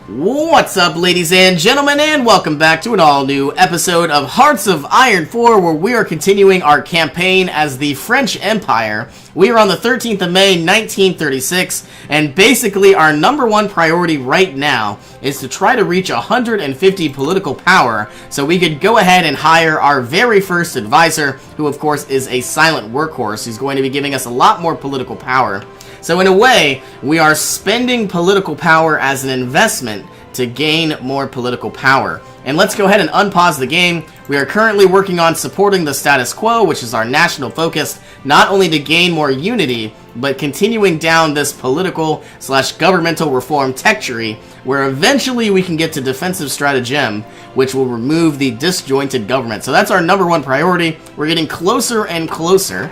What's up, ladies and gentlemen, and welcome back to an all-new episode of Hearts of Iron 4, where we are continuing our campaign as the French Empire. We are on the 13th of May, 1936, and basically our number one priority right now is to try to reach 150 political power, so we could go ahead and hire our very first advisor, who of course is a silent workhorse, who's going to be giving us a lot more political power. So in a way, we are spending political power as an investment to gain more political power. And let's go ahead and unpause the game. We are currently working on supporting the status quo, which is our national focus, not only to gain more unity, but continuing down this political/governmental reform tech tree, where eventually we can get to defensive stratagem, which will remove the disjointed government. So that's our number one priority. We're getting closer and closer.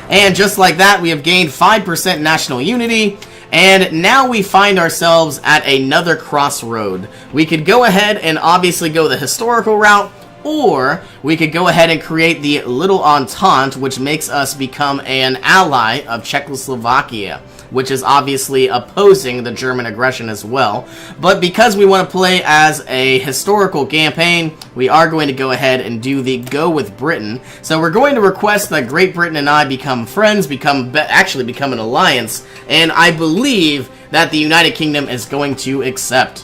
And just like that, we have gained 5% national unity, and now we find ourselves at another crossroad. We could go ahead and obviously go the historical route, or we could go ahead and create the Little Entente, which makes us become an ally of Czechoslovakia, which is obviously opposing the German aggression as well. But because we want to play as a historical campaign, we are going to go ahead and do the Go with Britain. So we're going to request that Great Britain and I become friends, actually become an alliance, and I believe that the United Kingdom is going to accept.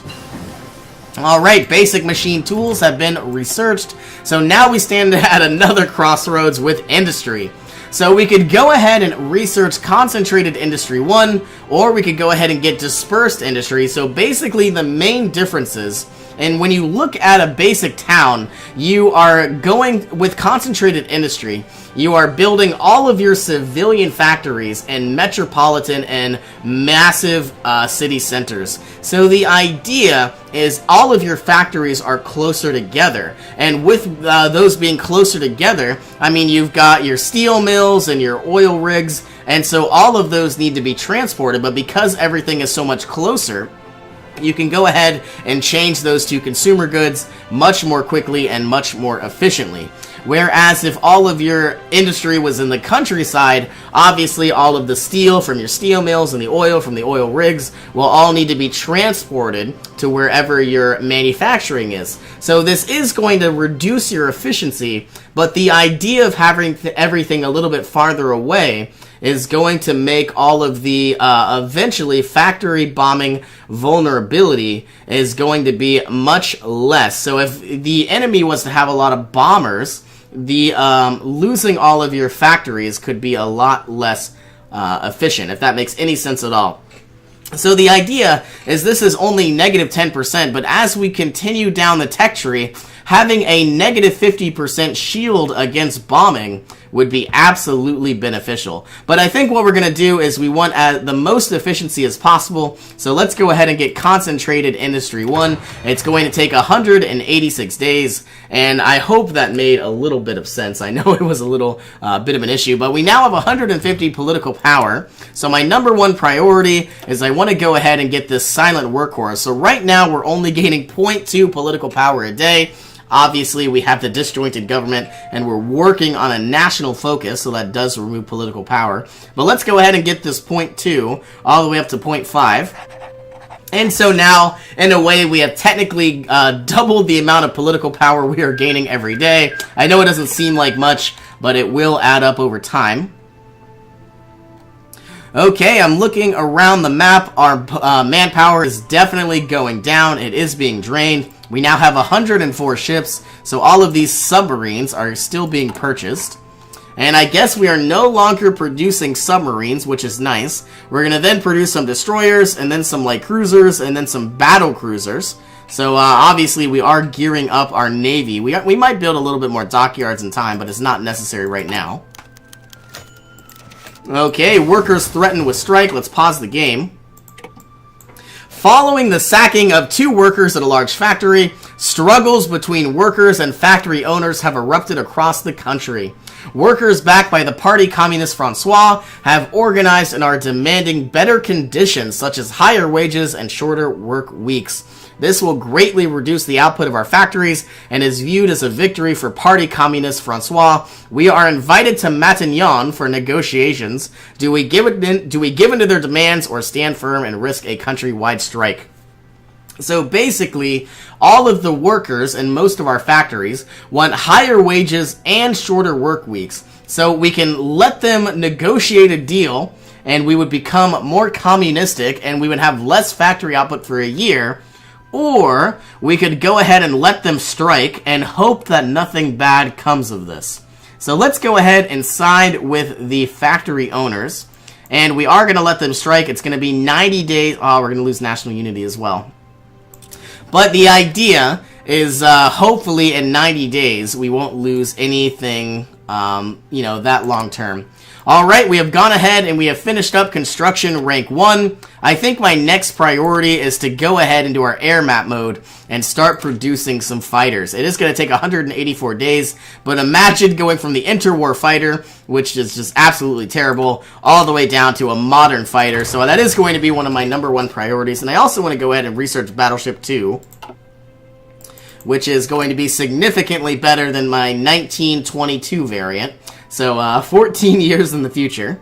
Alright, basic machine tools have been researched, so now we stand at another crossroads with industry. So we could go ahead and research Concentrated Industry 1, or we could go ahead and get Dispersed Industry. So basically the main differences, and when you look at a basic town, you are going with Concentrated Industry, you are building all of your civilian factories in metropolitan and massive city centers. So the idea is all of your factories are closer together, and with those being closer together, I mean, you've got your steel mills and your oil rigs, and so all of those need to be transported, but because everything is so much closer, you can go ahead and change those to consumer goods much more quickly and much more efficiently. Whereas if all of your industry was in the countryside, obviously all of the steel from your steel mills and the oil from the oil rigs will all need to be transported to wherever your manufacturing is. So this is going to reduce your efficiency, but the idea of having everything a little bit farther away is going to make all of the eventually factory bombing vulnerability is going to be much less. So if the enemy was to have a lot of bombers, the losing all of your factories could be a lot less efficient, if that makes any sense at all. So the idea is this is only negative 10%, but as we continue down the tech tree, having a negative 50% shield against bombing would be absolutely beneficial. But I think what we're going to do is we want the most efficiency as possible. So let's go ahead and get Concentrated Industry 1. It's going to take 186 days, and I hope that made a little bit of sense. I know it was a little bit of an issue, but we now have 150 political power. So my number one priority is I want to go ahead and get this silent workhorse. So right now we're only gaining 0.2 political power a day. Obviously, we have the disjointed government, and we're working on a national focus, so that does remove political power. But let's go ahead and get this 0.2 all the way up to 0.5. And so now, in a way, we have technically doubled the amount of political power we are gaining every day. I know it doesn't seem like much, but it will add up over time. Okay, I'm looking around the map. Our manpower is definitely going down. It is being drained. We now have 104 ships, so all of these submarines are still being purchased. And I guess we are no longer producing submarines, which is nice. We're going to then produce some destroyers, and then some light cruisers, and then some battle cruisers. So obviously we are gearing up our navy. We might build a little bit more dockyards in time, but it's not necessary right now. Okay, workers threatened with strike. Let's pause the game. Following the sacking of 2 workers at a large factory, struggles between workers and factory owners have erupted across the country. Workers backed by the Parti Communiste Français have organized and are demanding better conditions such as higher wages and shorter work weeks. This will greatly reduce the output of our factories and is viewed as a victory for Parti Communiste Français. We are invited to Matignon for negotiations. Do we give in to their demands or stand firm and risk a countrywide strike? So basically, all of the workers in most of our factories want higher wages and shorter work weeks. So we can let them negotiate a deal, and we would become more communistic, and we would have less factory output for a year. Or we could go ahead and let them strike and hope that nothing bad comes of this. So let's go ahead and side with the factory owners. And we are going to let them strike. It's going to be 90 days. Oh, we're going to lose national unity as well. But the idea is hopefully in 90 days we won't lose anything, that long term. Alright, we have gone ahead and we have finished up construction rank 1. I think my next priority is to go ahead into our air map mode and start producing some fighters. It is going to take 184 days, but imagine going from the interwar fighter, which is just absolutely terrible, all the way down to a modern fighter. So that is going to be one of my #1 priorities. And I also want to go ahead and research Battleship 2, which is going to be significantly better than my 1922 variant. So, 14 years in the future.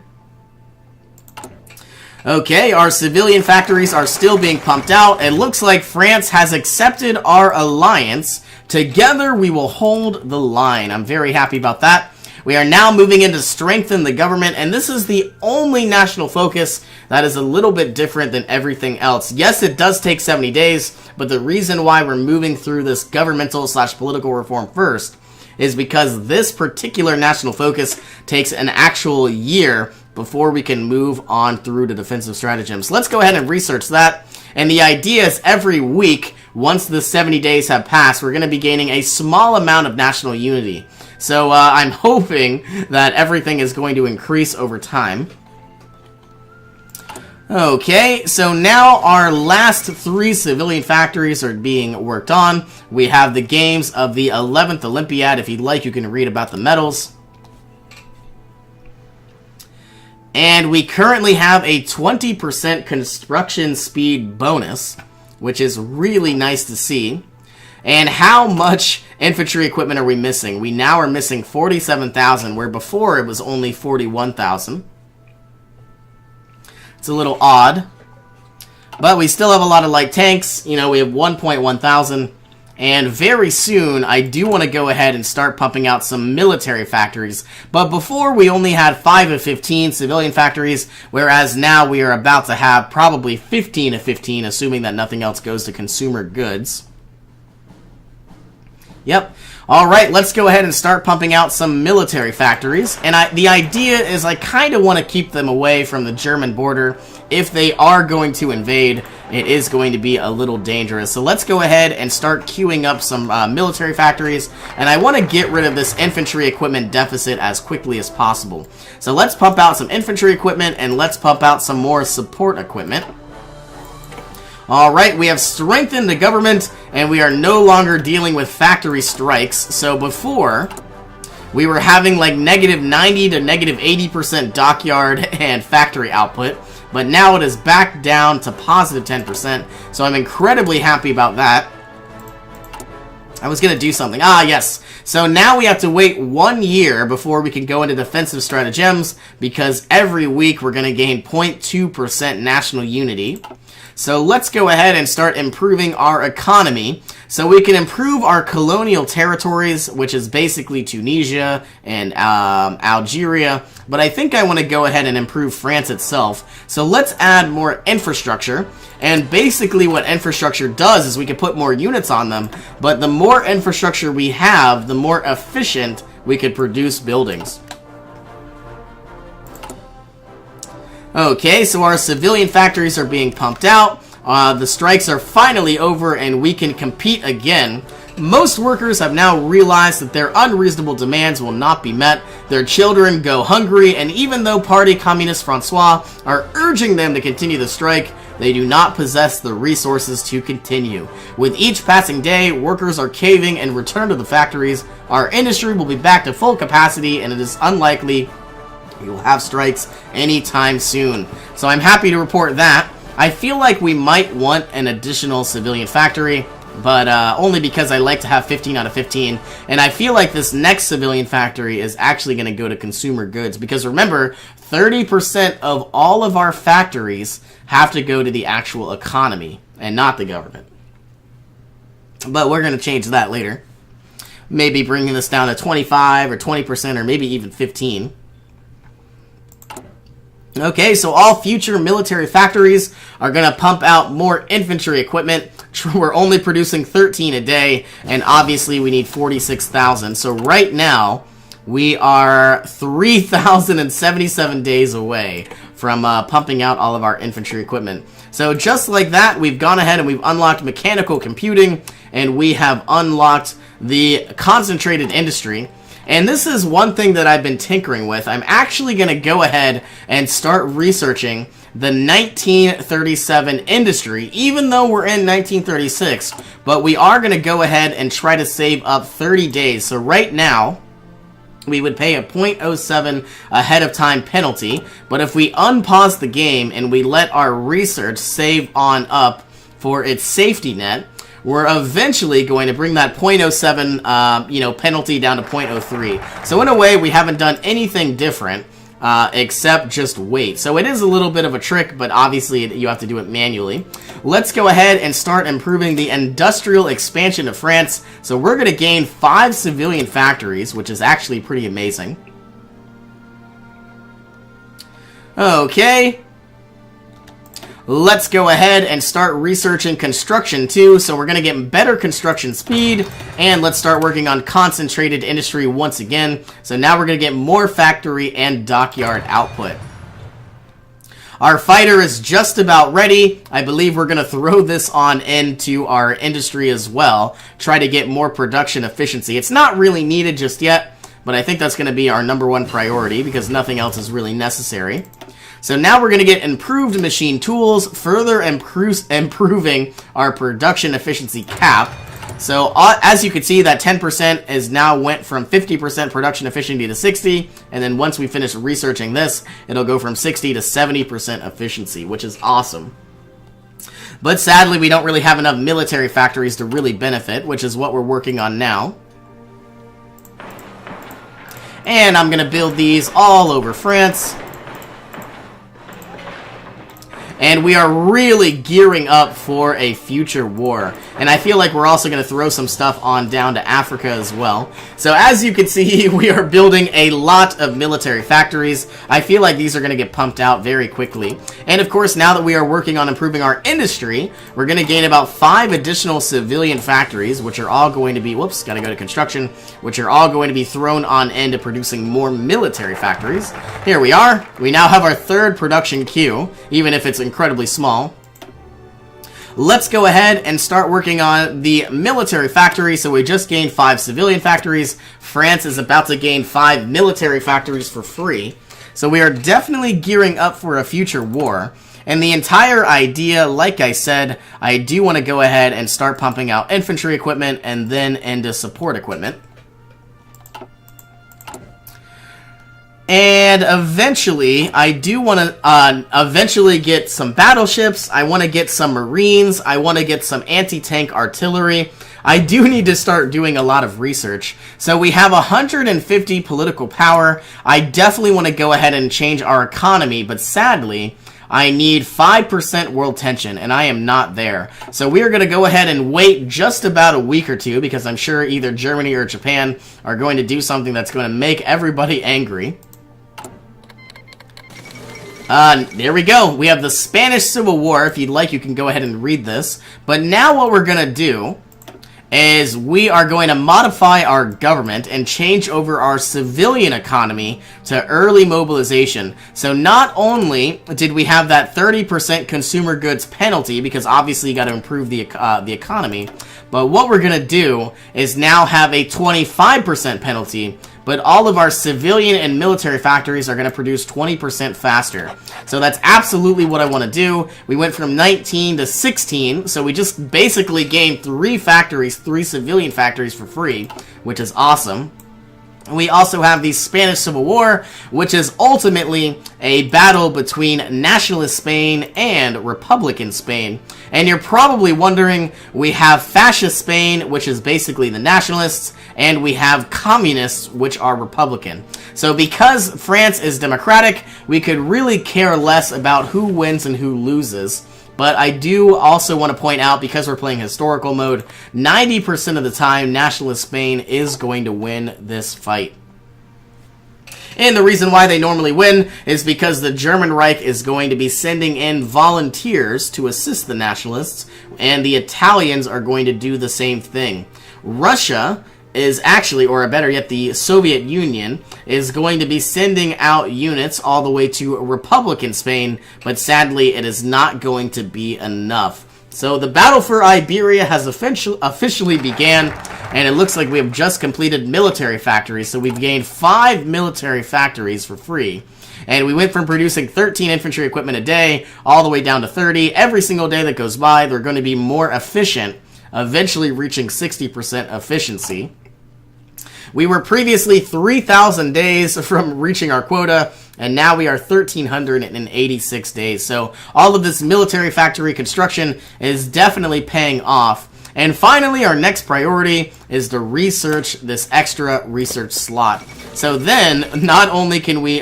Okay, our civilian factories are still being pumped out. It looks like France has accepted our alliance. Together, we will hold the line. I'm very happy about that. We are now moving in to strengthen the government, and this is the only national focus that is a little bit different than everything else. Yes, it does take 70 days, but the reason why we're moving through this governmental/political reform first is because this particular national focus takes an actual year before we can move on through to defensive stratagems. Let's go ahead and research that. And the idea is every week, once the 70 days have passed, we're going to be gaining a small amount of national unity. So I'm hoping that everything is going to increase over time. Okay, so now our last 3 civilian factories are being worked on. We have the games of the 11th Olympiad. If you'd like, you can read about the medals. And we currently have a 20% construction speed bonus, which is really nice to see. And how much infantry equipment are we missing? We now are missing 47,000, where before it was only 41,000. It's a little odd, but we still have a lot of light tanks. We have 1.1 thousand, and very soon I do want to go ahead and start pumping out some military factories. But before we only had 5 of 15 civilian factories, whereas now we are about to have probably 15 of 15, assuming that nothing else goes to consumer goods. Yep. Alright, let's go ahead and start pumping out some military factories. And the idea is I kind of want to keep them away from the German border. If they are going to invade, it is going to be a little dangerous. So let's go ahead and start queuing up some military factories. And I want to get rid of this infantry equipment deficit as quickly as possible. So let's pump out some infantry equipment and let's pump out some more support equipment. Alright, we have strengthened the government, and we are no longer dealing with factory strikes. So before, we were having like -90 to -80% dockyard and factory output, but now it is back down to positive 10%, so I'm incredibly happy about that. I was going to do something. Ah, yes. So now we have to wait 1 year before we can go into defensive stratagems, because every week we're going to gain 0.2% national unity. So let's go ahead and start improving our economy. So we can improve our colonial territories, which is basically Tunisia and Algeria. But I think I want to go ahead and improve France itself. So let's add more infrastructure. And basically what infrastructure does is we can put more units on them. But the more infrastructure we have, the more efficient we could produce buildings. Okay, so our civilian factories are being pumped out. The strikes are finally over and we can compete again. Most workers have now realized that their unreasonable demands will not be met. Their children go hungry, and even though Parti Communiste Francois are urging them to continue the strike, they do not possess the resources to continue. With each passing day, workers are caving and return to the factories. Our industry will be back to full capacity, and it is unlikely we will have strikes anytime soon. So I'm happy to report that. I feel like we might want an additional civilian factory, but only because I like to have 15 out of 15. And I feel like this next civilian factory is actually going to go to consumer goods, because remember, 30% of all of our factories have to go to the actual economy and not the government. but we're going to change that later. Maybe bringing this down to 25 or 20% or maybe even 15. Okay, so all future military factories are going to pump out more infantry equipment. We're only producing 13 a day, and obviously we need 46,000. So right now, we are 3,077 days away from pumping out all of our infantry equipment. So just like that, we've gone ahead and we've unlocked mechanical computing, and we have unlocked the concentrated industry. And this is one thing that I've been tinkering with. I'm actually going to go ahead and start researching the 1937 industry, even though we're in 1936. But we are going to go ahead and try to save up 30 days. So right now, we would pay a 0.07 ahead of time penalty. But if we unpause the game and we let our research save on up for its safety net, we're eventually going to bring that 0.07 penalty down to 0.03. So in a way, we haven't done anything different except just wait. So it is a little bit of a trick, but obviously you have to do it manually. Let's go ahead and start improving the industrial expansion of France. So we're going to gain 5 civilian factories, which is actually pretty amazing. Okay. Let's go ahead and start researching construction too. So we're going to get better construction speed, and let's start working on concentrated industry once again. So now we're going to get more factory and dockyard output. Our fighter is just about ready. I believe we're going to throw this on into our industry as well. Try to get more production efficiency. It's not really needed just yet, but I think that's going to be our #1 priority because nothing else is really necessary. So now we're going to get improved machine tools, further improving our production efficiency cap. So as you can see, that 10% is now went from 50% production efficiency to 60, and then once we finish researching this, it'll go from 60 to 70% efficiency, which is awesome. But sadly, we don't really have enough military factories to really benefit, which is what we're working on now. And I'm going to build these all over France. And we are really gearing up for a future war. And I feel like we're also going to throw some stuff on down to Africa as well. So as you can see, we are building a lot of military factories. I feel like these are going to get pumped out very quickly. And of course, now that we are working on improving our industry, we're going to gain about 5 additional civilian factories, which are all going to be, whoops, got to go to construction, which are all going to be thrown on into producing more military factories. Here we are. We now have our 3rd production queue, even if it's incredibly small. Let's go ahead and start working on the military factory. So we just gained 5 civilian factories. France is about to gain 5 military factories for free. So we are definitely gearing up for a future war. And the entire idea, like I said, I do want to go ahead and start pumping out infantry equipment and then into support equipment. And eventually, I do want to eventually get some battleships. I want to get some marines. I want to get some anti-tank artillery. I do need to start doing a lot of research. So we have 150 political power. I definitely want to go ahead and change our economy, but sadly, I need 5% world tension, and I am not there. So we are going to go ahead and wait just about a week or two, because I'm sure either Germany or Japan are going to do something that's going to make everybody angry. There we go. We have the Spanish Civil War. If you'd like, you can go ahead and read this. But now what we're going to do is we are going to modify our government and change over our civilian economy to early mobilization. So not only did we have that 30% consumer goods penalty, because obviously you got to improve the economy, but what we're going to do is now have a 25% penalty, but all of our civilian and military factories are going to produce 20% faster. So that's absolutely what I want to do. We went from 19 to 16, so we just basically gained 3 factories, 3 civilian factories for free, which is awesome. We also have the Spanish Civil War, which is ultimately a battle between nationalist Spain and Republican Spain. And you're probably wondering, we have fascist Spain, which is basically the nationalists, and we have communists, which are Republican. So because France is democratic, we could really care less about who wins and who loses. But I do also want to point out, because we're playing historical mode, 90% of the time, Nationalist Spain is going to win this fight. And the reason why they normally win is because the German Reich is going to be sending in volunteers to assist the nationalists, and the Italians are going to do the same thing. Russia is actually, or better yet, the Soviet Union is going to be sending out units all the way to Republican Spain, but sadly it is not going to be enough. So the battle for Iberia has officially began, and it looks like we have just completed military factories. So we've gained 5 military factories for free. And we went from producing 13 infantry equipment a day all the way down to 30. Every single day that goes by, they're going to be more efficient, eventually reaching 60% efficiency. We were previously 3,000 days from reaching our quota, and now we are 1,386 days. So all of this military factory construction is definitely paying off. And finally, our next priority is to research this extra research slot. So then, not only can we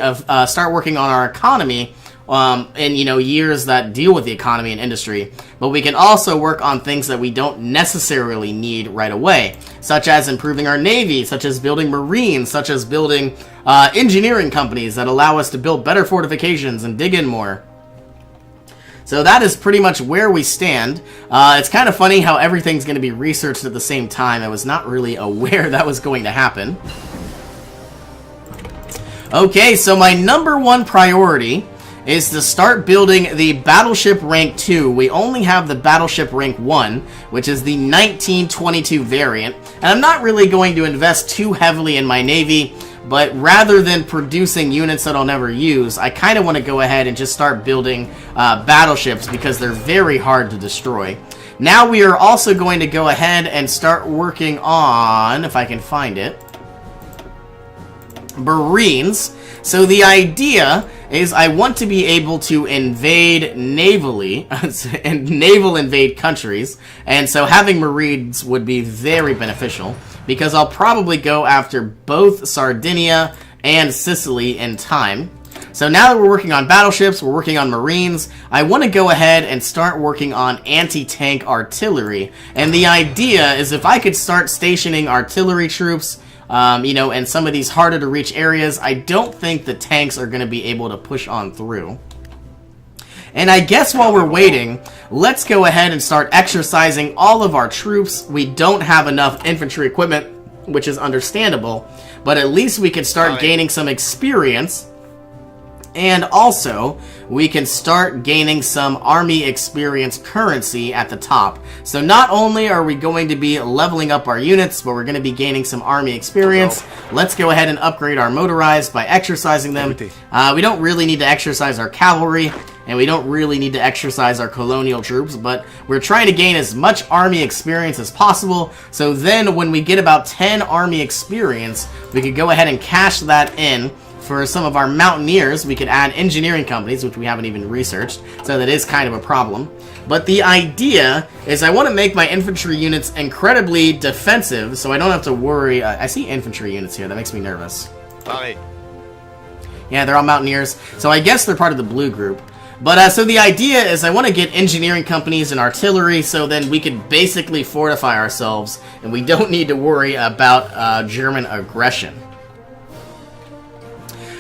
start working on our economy, in years that deal with the economy and industry, but we can also work on things that we don't necessarily need right away, such as improving our navy, such as building marines, such as building engineering companies that allow us to build better fortifications and dig in more. So that is pretty much where we stand. It's kind of funny how everything's going to be researched at the same time. I was not really aware that was going to happen. Okay, so my number one priority is to start building the Battleship Rank 2. We only have the Battleship Rank 1, which is the 1922 variant. And I'm not really going to invest too heavily in my Navy, but rather than producing units that I'll never use, I kind of want to go ahead and just start building battleships because they're very hard to destroy. Now we are also going to go ahead and start working on, if I can find it, Marines. So the idea is I want to be able to invade navally, and naval invade countries, and so having Marines would be very beneficial, because I'll probably go after both Sardinia and Sicily in time. So now that we're working on battleships, we're working on Marines, I want to go ahead and start working on anti-tank artillery. And the idea is if I could start stationing artillery troops in some of these harder to reach areas, I don't think the tanks are going to be able to push on through. And I guess while we're waiting, let's go ahead and start exercising all of our troops. We don't have enough infantry equipment, which is understandable, but at least we can start gaining some experience. And also, we can start gaining some army experience currency at the top. So not only are we going to be leveling up our units, but we're going to be gaining some army experience. Let's go ahead and upgrade our motorized by exercising them. We don't really need to exercise our cavalry, and we don't really need to exercise our colonial troops, but we're trying to gain as much army experience as possible. So then when we get about 10 army experience, we could go ahead and cash that in. For some of our mountaineers, we could add engineering companies, which we haven't even researched, so that is kind of a problem. But the idea is I want to make my infantry units incredibly defensive, so I don't have to worry. I see infantry units here. That makes me nervous. Yeah, they're all mountaineers, so I guess they're part of the blue group. But so the idea is I want to get engineering companies and artillery, so then we can basically fortify ourselves, and we don't need to worry about German aggression.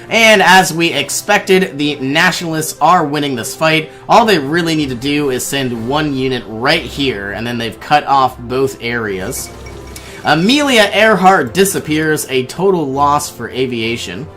And as we expected, the Nationalists are winning this fight. All they really need to do is send one unit right here, and then they've cut off both areas. Amelia Earhart disappears, a total loss for aviation.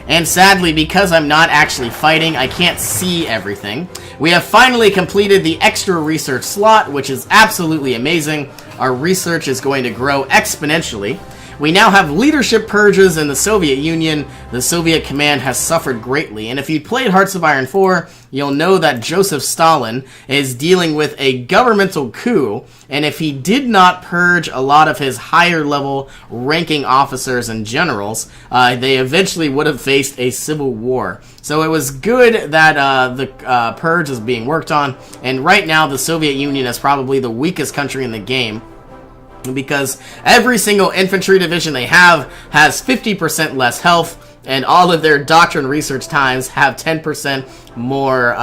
And sadly, because I'm not actually fighting, I can't see everything. We have finally completed the extra research slot, which is absolutely amazing. Our research is going to grow exponentially. We now have leadership purges in the Soviet Union. The Soviet command has suffered greatly. And if you played Hearts of Iron 4, you'll know that Joseph Stalin is dealing with a governmental coup. And if he did not purge a lot of his higher level ranking officers and generals, they eventually would have faced a civil war. So it was good that the purge is being worked on. And right now, the Soviet Union is probably the weakest country in the game, because every single infantry division they have has 50% less health, and all of their doctrine research times have 10% more,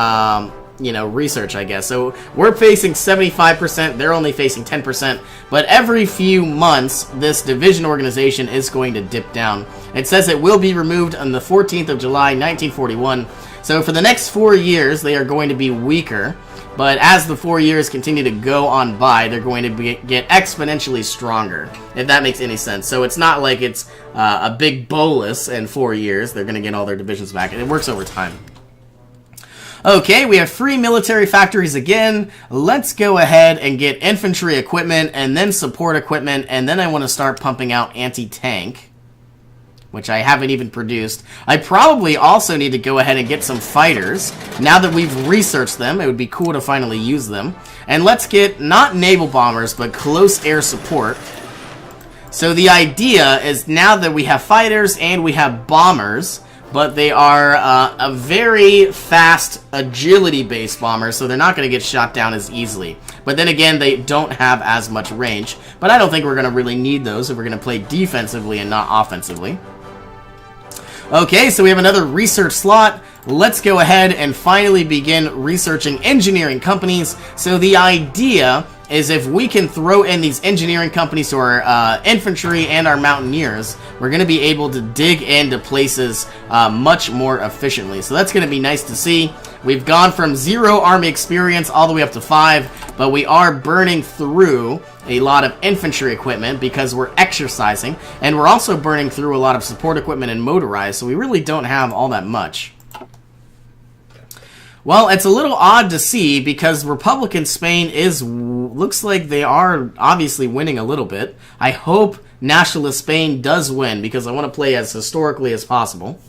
research, I guess. So we're facing 75%, they're only facing 10%, but every few months, this division organization is going to dip down. It says it will be removed on the 14th of July, 1941. So for the next 4 years, they are going to be weaker, but as the 4 years continue to go on by, they're going to get exponentially stronger, if that makes any sense. So it's not like it's a big bolus in 4 years. They're going to get all their divisions back, and it works over time. Okay, we have free military factories again. Let's go ahead and get infantry equipment, and then support equipment, and then I want to start pumping out anti-tank, which I haven't even produced. I probably also need to go ahead and get some fighters. Now that we've researched them, it would be cool to finally use them. And let's get, not naval bombers, but close air support. So the idea is now that we have fighters and we have bombers, but they are a very fast agility-based bomber, so they're not going to get shot down as easily. But then again, they don't have as much range. But I don't think we're going to really need those if we're going to play defensively and not offensively. Okay, so we have another research slot. Let's go ahead and finally begin researching engineering companies. So the idea is if we can throw in these engineering companies to our infantry and our mountaineers, we're going to be able to dig into places much more efficiently. So that's going to be nice to see. We've gone from 0 army experience all the way up to 5, but we are burning through a lot of infantry equipment because we're exercising, and we're also burning through a lot of support equipment and motorized, so we really don't have all that much. Well, it's a little odd to see because Republican Spain looks like they are obviously winning a little bit. I hope Nationalist Spain does win because I want to play as historically as possible.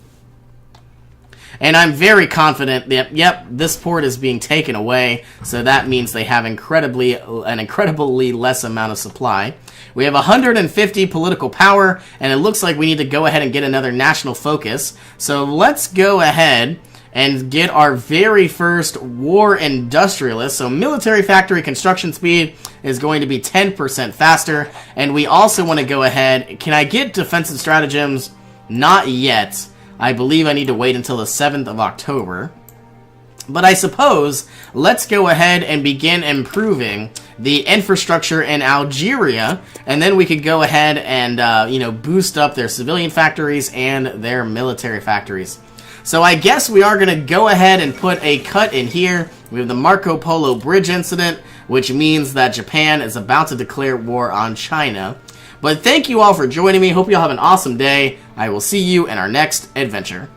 And I'm very confident that, yep, this port is being taken away, so that means they have an incredibly less amount of supply. We have 150 political power, and it looks like we need to go ahead and get another national focus. So let's go ahead and get our very first war industrialist. So military factory construction speed is going to be 10% faster, and we also want to go ahead. Can I get defensive stratagems? Not yet. I believe I need to wait until the 7th of October. But I suppose let's go ahead and begin improving the infrastructure in Algeria, and then we could go ahead and boost up their civilian factories and their military factories. So I guess we are going to go ahead and put a cut in here. We have the Marco Polo Bridge incident, which means that Japan is about to declare war on China. But thank you all for joining me. Hope you all have an awesome day. I will see you in our next adventure.